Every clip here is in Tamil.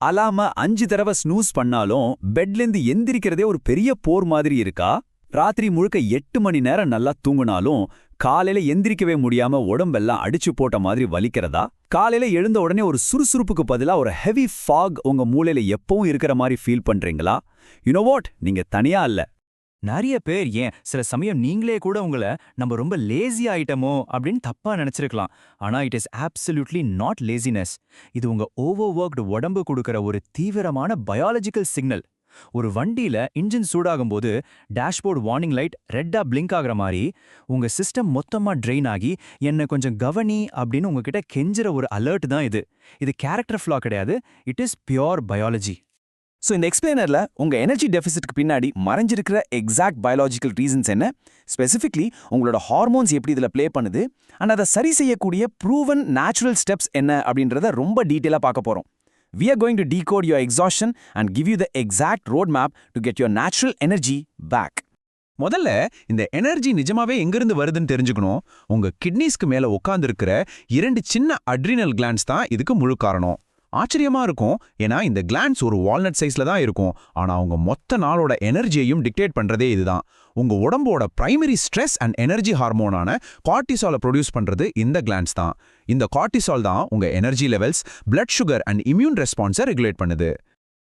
அலாம 5 தடவை ஸ்னூஸ் பண்ணாலும் பெட்லேருந்து எந்திரிக்கிறதே ஒரு பெரிய போர் மாதிரி இருக்கா? ராத்திரி முழுக்க 8 மணி நேரம் நல்லா தூங்குனாலும் காலையில எந்திரிக்கவே முடியாம உடம்பெல்லாம் அடிச்சு போட்ட மாதிரி வலிக்கிறதா? காலையில எழுந்த உடனே ஒரு சுறுசுறுப்புக்கு பதிலா ஒரு ஹெவி ஃபாக் உங்க மூளையில எப்பவும் இருக்கிற மாதிரி ஃபீல் பண்றீங்களா? யூ நோ வாட், நீங்க தனியா இல்ல. நிறைய பேர் ஏன் சில சமயம் நீங்களே கூட உங்களை நம்ம ரொம்ப லேசி ஆயிட்டமோ அப்படின்னு தப்பா நினைச்சிருக்கலாம். ஆனா it is absolutely not laziness. இது உங்க ஓவர் ஒர்க்டு உடம்பு கொடுக்கிற ஒரு தீவிரமான பயாலஜிக்கல் சிக்னல். ஒரு வண்டியில இன்ஜின் சூடாகும்போது டேஷ்போர்ட் வார்னிங் லைட் ரெட்டா பிளிங்க் ஆகுற மாதிரி உங்க சிஸ்டம் மொத்தமா ட்ரெயின் ஆகி என்ன கொஞ்சம் கவனி அப்படின்னு உங்ககிட்ட கெஞ்சுற ஒரு அலர்ட் தான் இது. இது கேரக்டர் ஃப்ளா கிடையாது, it is pure biology. So இந்த எக்ஸ்பிளைனர்ல உங்க எனர்ஜி டெபிசிட்க்கு பின்னாடி மறைஞ்சிருக்கிற எக்ஸாக்ட் பயாலஜிக்கல் ரீசன்ஸ் என்ன, ஸ்பெசிஃபிக்லி உங்களோட ஹார்மோன்ஸ் எப்படி இதில் ப்ளே பண்ணுது, அண்ட் அதை சரி செய்யக்கூடிய ப்ரூவன் நேச்சுரல் ஸ்டெப்ஸ் என்ன அப்படின்றத ரொம்ப டீட்டெயிலாக பார்க்க போகிறோம். We are going to decode your exhaustion and give you the exact roadmap to get your natural energy back. முதல்ல இந்த எனர்ஜி நிஜமாவே எங்கிருந்து வருதுன்னு தெரிஞ்சுக்கணும். உங்க கிட்னிஸ்க்கு மேல உட்கார்ந்திருக்கிற 2 சின்ன அட்ரினல் கிளாண்ட்ஸ் தான் இதுக்கு முழு காரணம். ஆச்சரியமா இருக்கும், ஏன்னா இந்த கிளாண்ட்ஸ் ஒரு வால்நட் சைஸ்ல தான் இருக்கும். ஆனா உங்க மொத்த நாளோட எனர்ஜியையும் டிக்டேட் பண்றதே இதுதான். உங்க உடம்போட பிரைமரி ஸ்ட்ரெஸ் அண்ட் எனர்ஜி ஹார்மோனான கார்டிசாலை ப்ரொடியூஸ் பண்றது இந்த கிளாண்ட்ஸ் தான். இந்த கார்டிசால் தான் உங்க energy levels, blood sugar and immune ரெஸ்பான்ஸை ரெகுலேட் பண்ணுது.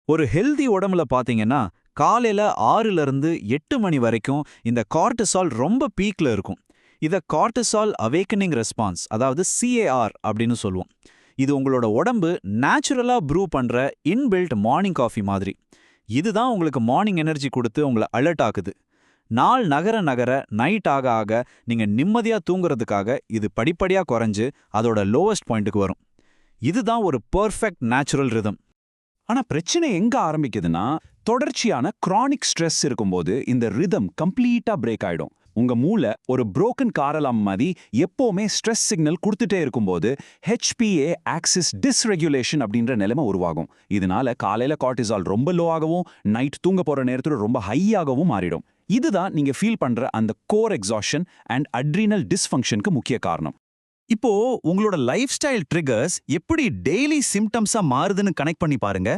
ஒரு ஹெல்தி உடம்புல பாத்தீங்கன்னா காலையில 6ல இருந்து 8 மணி வரைக்கும் இந்த கார்டிசால் ரொம்ப பீக்ல இருக்கும். இத கார்டிசால் அவேக்கனிங் ரெஸ்பான்ஸ், அதாவது CAR அப்படின்னு சொல்லுவோம். இது உங்களோட உடம்பு நேச்சுரலா ப்ரூ பண்ற இன்பில்ட் மார்னிங் காஃபி மாதிரி. இதுதான் உங்களுக்கு மார்னிங் எனர்ஜி கொடுத்து உங்களை அலர்ட் ஆக்குது. நாள் நகர நகர நைட் ஆக ஆக நீங்க நிம்மதியா தூங்குறதுக்காக இது படிப்படியா குறைஞ்சு அதோட லோவஸ்ட் பாயிண்ட்டுக்கு வரும். இதுதான் ஒரு பெர்ஃபெக்ட் நேச்சுரல் ரிதம். ஆனா பிரச்சனை எங்க ஆரம்பிக்குதுன்னா, தொடர்ச்சியான கிரானிக் ஸ்ட்ரெஸ் இருக்கும்போது இந்த ரிதம் கம்ப்ளீட்டா பிரேக் ஆயிடும். உங்க மூளை ஒரு புரோக்கன் கார் அலாம் மாதிரி எப்பவுமே ஸ்ட்ரெஸ் சிக்னல் கொடுத்துட்டே இருக்கும்போது HPA ஆக்சிஸ் டிஸ்ரெகுலேஷன் அப்படின்ற நிலைமை உருவாகும். இதனால காலையில கார்டிசால் ரொம்ப லோ ஆகவும் நைட் தூங்க போற நேரத்துல ரொம்ப ஹையாகவும் மாறிடும். இதுதான் நீங்க ஃபீல் பண்ற அந்த கோர் எக்ஸாஷன் அண்ட் அட்ரினல் டிஸ்ஃபங்க்ஷனுக்கு முக்கிய காரணம். இப்போ உங்களோட லைஃப் ஸ்டைல் ட்ரிகர்ஸ் எப்படி டெய்லி சிம்டம்ஸா மாறுதுன்னு கனெக்ட் பண்ணி பாருங்க.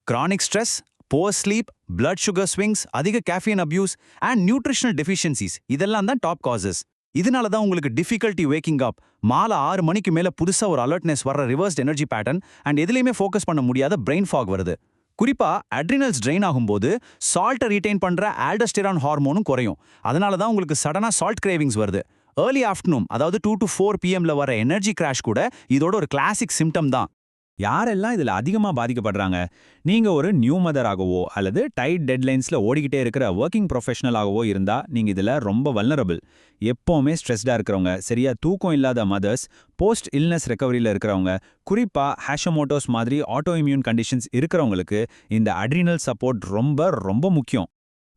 Chronic stress, poor sleep, blood sugar swings, அதிக caffeine abuse and nutritional deficiencies இதெல்லாம் தான் டாப் காசஸ். இதனால தான் உங்களுக்கு டிஃபிகல்ட்டி வேக்கிங் அப், மாலை 6 மணிக்கு மேல புதுசா ஒரு அலர்ட்னஸ் வர்ற ரிவர்ஸ்ட் எனர்ஜி பேட்டர்ன் அண்ட் எதுலையுமே ஃபோக்கஸ் பண்ண முடியாத பிரெயின் ஃபாக் வருது. குறிப்பா அட்ரினல்ஸ் ட்ரெயின் ஆகும்போது சால்ட்டை ரீட்டைன் பண்ற ஆல்டோஸ்டெரான் ஹார்மோனும் குறையும். அதனால தான் உங்களுக்கு சடனா சால்ட் கிரேவிங்ஸ் வருது. ஏர்லி ஆஃப்டர்நூன், அதாவது 2 to 4 PM வர எனர்ஜி கிராஷ் கூட இதோட ஒரு கிளாசிக் சிம்டம் தான். யாரெல்லாம் இதுல அதிகமா பாதிக்கப்படுறாங்க? நீங்க ஒரு நியூ மதராகவோ அல்லது டைட் டெட்லைன்ஸ்ல ஓடிக்கிட்டே இருக்கிற ஒர்க்கிங் ப்ரொஃபஷனலாகவோ இருந்தா நீங்க இதுல ரொம்ப வல்னரபிள். எப்பவுமே ஸ்ட்ரெஸ்டா இருக்கிறவங்க, சரியா தூக்கம் இல்லாத மதர்ஸ், போஸ்ட் இல்னஸ் ரெக்கவரியில இருக்கிறவங்க, குறிப்பா ஹேஷமோட்டோஸ் மாதிரி ஆட்டோ இம்யூன் கண்டிஷன்ஸ் இருக்கிறவங்களுக்கு இந்த அட்ரினல் சப்போர்ட் ரொம்ப ரொம்ப முக்கியம்.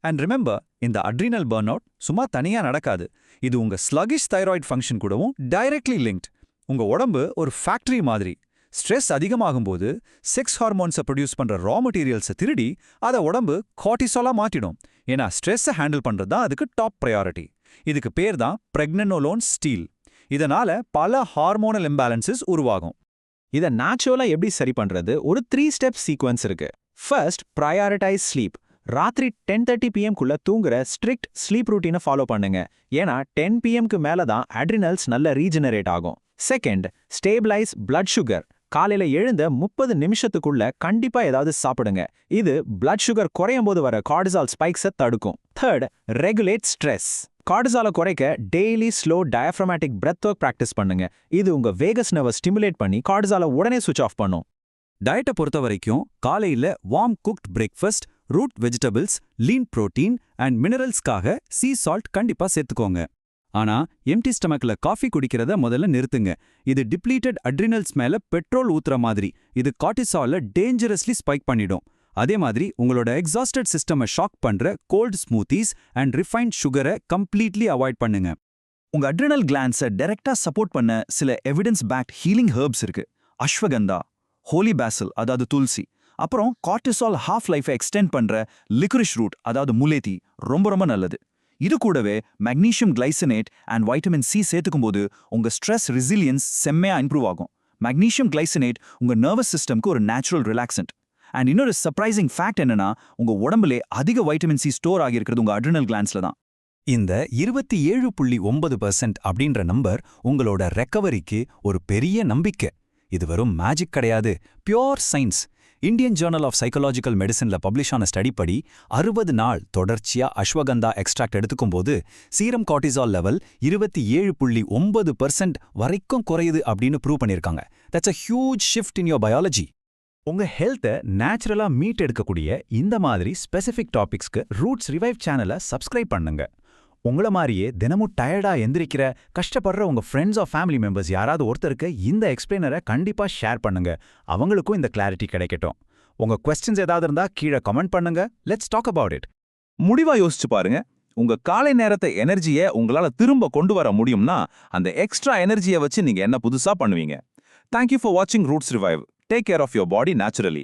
அண்ட் ரிமெம்பர், இந்த அட்ரினல் பர்ன் அவுட் சும்மா தனியா நடக்காது. இது உங்க ஸ்லகிஷ் தைராய்டு ஃபங்க்ஷன் கூடவும் டைரக்ட்லி லிங்க்ட். உங்க உடம்பு ஒரு ஃபேக்டரி மாதிரி. ஸ்ட்ரெஸ் அதிகமாகும்போது செக்ஸ் ஹார்மோன்ஸை ப்ரொடியூஸ் பண்ற ரா மெட்டீரியல்ஸை திருடி அதை உடம்பு கார்டிசாலா மாற்றிடும். ஏன்னா ஸ்ட்ரெஸ்ஸை ஹேண்டில் பண்றது தான் அதுக்கு டாப் ப்ரையாரிட்டி. இதுக்கு பேர் தான் பிரெக்னனோலோன் ஸ்டீல். இதனால பல ஹார்மோனல் இம்பேலன்சஸ் உருவாகும். இதை நேச்சுரலா எப்படி சரி பண்றது? ஒரு 3 ஸ்டெப் சீக்வன்ஸ் இருக்கு. First, prioritise sleep. ராத்திரி 10:30 PM தூங்குற ஸ்ட்ரிக்ட் ஸ்லீப் ரூட்டீனை ஃபாலோ பண்ணுங்க. ஏன்னா 10 PM மேல தான் அட்ரினல்ஸ் நல்ல ரீஜெனரேட் ஆகும். Second, stabilise blood sugar. காலையில எழுந்த 30 நிமிஷத்துக்குள்ள கண்டிப்பா ஏதாவது சாப்பிடுங்க. இது பிளட் சுகர் குறையும் போது வர கார்டிசால் ஸ்பைக்ஸை தடுக்கும். Third, regulate stress. கார்டிசாலை குறைக்க daily slow diaphragmatic breath work practice பண்ணுங்க. இது உங்க வேகஸ் நர்வை ஸ்டிமுலேட் பண்ணி கார்டிசாலை உடனே சுவிட்ச் ஆஃப் பண்ணும். டயட்டை பொறுத்த வரைக்கும் காலையில warm cooked breakfast, root vegetables, lean protein and மினரல்ஸ்க்காக சீ சால்ட் கண்டிப்பா சேர்த்துக்கோங்க. ஆனா எம்டி ஸ்டமக்ல காஃபி குடிக்கிறத முதல்ல நிறுத்துங்க. இது டிப்ளீட்டட் அட்ரினல்ஸ் மேல பெட்ரோல் ஊத்துற மாதிரி. இது கார்டிசாலை டேஞ்சரஸ்லி ஸ்பைக் பண்ணிடும். அதே மாதிரி உங்களோட எக்ஸாஸ்டட் சிஸ்டமை ஷாக் பண்ற கோல்ட் ஸ்மூத்திஸ் அண்ட் ரிஃபைன்ட் சுகரை கம்ப்ளீட்லி அவாய்ட் பண்ணுங்க. உங்க அட்ரினல் கிளாண்ட்ஸை டைரக்டா சப்போர்ட் பண்ண சில எவிடன்ஸ் பேக்ட் ஹீலிங் ஹெர்ப்ஸ் இருக்கு. அஸ்வகந்தா, ஹோலி பாசில் அதாவது துளசி, அப்புறம் கார்டிசால் ஹாஃப் லைஃபை எக்ஸ்டெண்ட் பண்ற லிக்ரிஷ் ரூட் அதாவது முலேத்தி ரொம்ப ரொம்ப நல்லது. இது கூடவே மெக்னீஷியம் கிளைசனேட் அண்ட் வைட்டமின் C சேர்த்துக்கும் போது உங்க ஸ்ட்ரெஸ் ரெசிலியன்ஸ் செம்மையா இம்ப்ரூவ் ஆகும். மெக்னீஷியம் கிளைசனேட் உங்க நர்வஸ் சிஸ்டம்க்கு ஒரு நேச்சுரல் ரிலாக்சன்ட். அண்ட் இன்னொரு சர்ப்ரைசிங் ஃபேக்ட் என்னன்னா உங்க உடம்புல அதிக வைட்டமின் சி ஸ்டோர் ஆகியிருக்கிறது உங்க அட்ரினல் கிளாண்ட்ஸ்ல தான். இந்த 27.9% அப்படின்ற நம்பர் உங்களோட ரெக்கவரிக்கு ஒரு பெரிய நம்பிக்கை. இது வெறும் மேஜிக் கிடையாது, pure science. Indian journal of psychological மெடிசின்ல பப்ளிஷ் ஆன ஸ்டடி படி 60 நாள் தொடர்ச்சியா அஸ்வகந்தா எக்ஸ்ட்ராக்ட் எடுத்துக்கும்போது சீரம் கார்டிசால் லெவல் 27.9% வரைக்கும் குறையுது அப்படின்னு ப்ரூவ் பண்ணியிருக்காங்க. That's a huge shift in your biology. உங்க ஹெல்த்தை நேச்சுரலா மீட் எடுக்கக்கூடிய இந்த மாதிரி ஸ்பெசிஃபிக் டாபிக்ஸ்க்கு ரூட்ஸ் ரிவைவ் சேனலை சப்ஸ்கிரைப் பண்ணுங்க. உங்கள மாதிரியே தினமும் டயர்டா எந்திரிக்கிற கஷ்டப்படுற உங்க ஃப்ரெண்ட்ஸ் ஆர் ஃபேமிலி மெம்பர்ஸ் யாராவது ஒருத்தருக்கு இந்த எக்ஸ்பிளைனரை கண்டிப்பா ஷேர் பண்ணுங்க. அவங்களுக்கும் இந்த கிளாரிட்டி கிடைக்கட்டும். உங்க கொஸ்டின்ஸ் ஏதாவது இருந்தா கீழே கமெண்ட் பண்ணுங்க. Let's talk about it. முடிவா யோசிச்சு பாருங்க. உங்க காலை நேரத்தை எனர்ஜியை உங்களால திரும்ப கொண்டு வர முடியும்னா அந்த எக்ஸ்ட்ரா எனர்ஜியை வச்சு நீங்க என்ன புதுசா பண்ணுவீங்க? Thank you for watching Roots Revive. Take care of your body naturally.